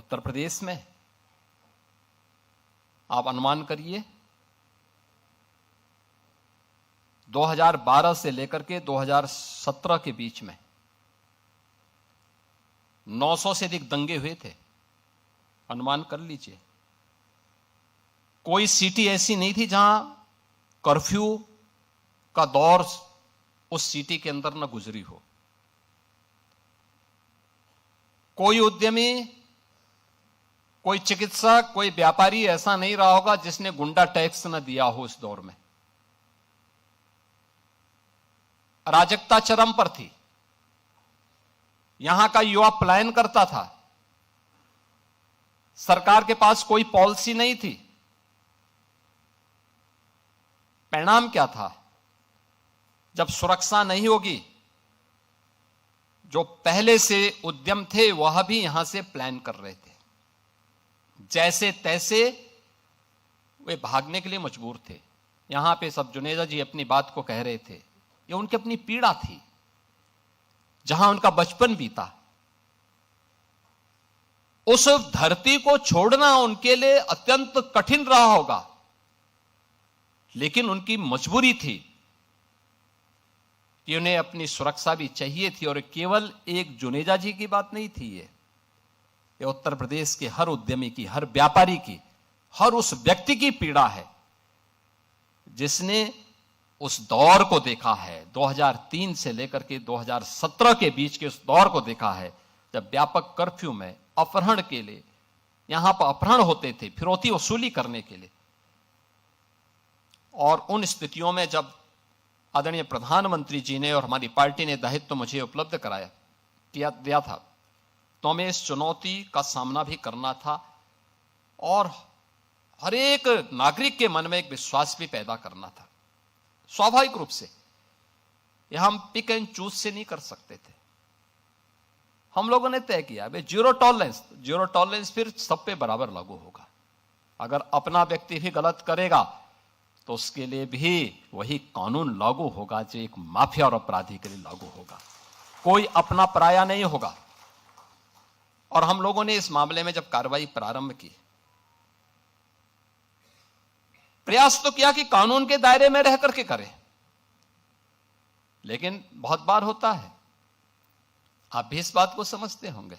उत्तर प्रदेश में आप अनुमान करिए 2012 से लेकर के 2017 के बीच में 900 से अधिक दंगे हुए थे। अनुमान कर लीजिए, कोई सिटी ऐसी नहीं थी जहां कर्फ्यू का दौर उस सिटी के अंदर न गुजरी हो। कोई उद्यमी, कोई चिकित्सक, कोई व्यापारी ऐसा नहीं रहा होगा जिसने गुंडा टैक्स न दिया हो इस दौर में। अराजकता चरम पर थी। यहां का युवा पलायन करता था। सरकार के पास कोई पॉलिसी नहीं थी। परिणाम क्या था? जब सुरक्षा नहीं होगी, जो पहले से उद्यम थे वह भी यहां से प्लान कर रहे थे। जैसे तैसे वे भागने के लिए मजबूर थे। यहां पे सब जुनेजा जी अपनी बात को कह रहे थे, ये उनकी अपनी पीड़ा थी, जहां उनका बचपन बीता। उस धरती को छोड़ना उनके लिए अत्यंत कठिन रहा होगा, लेकिन उनकी मजबूरी थी कि उन्हें अपनी सुरक्षा भी चाहिए थी। और केवल एक जुनेजा जी की बात नहीं थी, ये उत्तर प्रदेश के हर उद्यमी की, हर व्यापारी की, हर उस व्यक्ति की पीड़ा है जिसने उस दौर को देखा है। 2003 से लेकर के 2017 के बीच के उस दौर को देखा है, जब व्यापक कर्फ्यू में अपहरण के लिए यहां पर अपहरण होते थे, फिरौती वसूली करने के लिए। और उन स्थितियों में जब आदरणीय प्रधानमंत्री जी ने और हमारी पार्टी ने दायित्व मुझे उपलब्ध दिया था, तो हमें इस चुनौती का सामना भी करना था और हर एक नागरिक के मन में एक विश्वास भी पैदा करना था। स्वाभाविक रूप से यह हम पिक एंड चूज से नहीं कर सकते थे। हम लोगों ने तय किया भाई जीरो टॉलरेंस फिर सब पे बराबर लागू होगा। अगर अपना व्यक्ति भी गलत करेगा तो उसके लिए भी वही कानून लागू होगा जो एक माफिया और अपराधी के लिए लागू होगा। कोई अपना पराया नहीं होगा। और हम लोगों ने इस मामले में जब कार्रवाई प्रारंभ की, प्रयास तो किया कि कानून के दायरे में रह करके करें, लेकिन बहुत बार होता है, आप भी इस बात को समझते होंगे,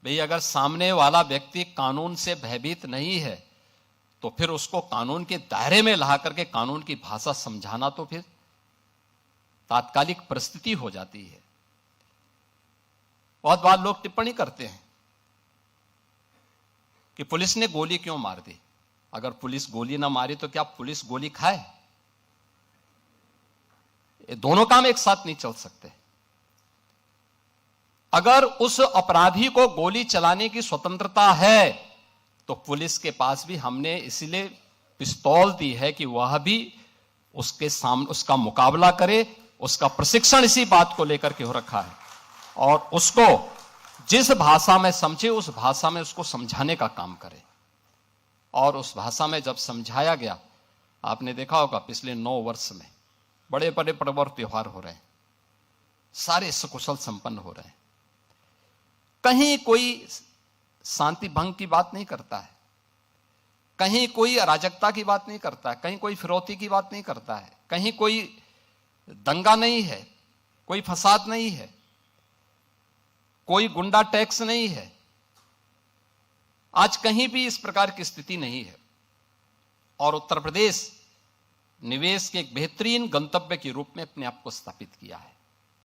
भाई अगर सामने वाला व्यक्ति कानून से भयभीत नहीं है तो फिर उसको कानून के दायरे में ला करके कानून की भाषा समझाना तो फिर तात्कालिक परिस्थिति हो जाती है। बहुत बार लोग टिप्पणी करते हैं कि पुलिस ने गोली क्यों मार दी। अगर पुलिस गोली ना मारी तो क्या पुलिस गोली खाए? ये दोनों काम एक साथ नहीं चल सकते। अगर उस अपराधी को गोली चलाने की स्वतंत्रता है तो पुलिस के पास भी हमने इसलिए पिस्तौल दी है कि वह भी उसके सामने उसका मुकाबला करे। उसका प्रशिक्षण इसी बात को लेकर के हो रखा है और उसको जिस भाषा में समझे उस भाषा में उसको समझाने का काम करे। और उस भाषा में जब समझाया गया, आपने देखा होगा पिछले 9 वर्ष में बड़े बड़े पर्व और त्योहार हो रहे हैं, सारे सकुशल संपन्न हो रहे हैं। कहीं कोई शांति भंग की बात नहीं करता है, कहीं कोई अराजकता की बात नहीं करता है, कहीं कोई फिरौती की बात नहीं करता है, कहीं कोई दंगा नहीं है, कोई फसाद नहीं है, कोई गुंडा टैक्स नहीं है। आज कहीं भी इस प्रकार की स्थिति नहीं है और उत्तर प्रदेश निवेश के एक बेहतरीन गंतव्य के रूप में अपने आप को स्थापित किया है।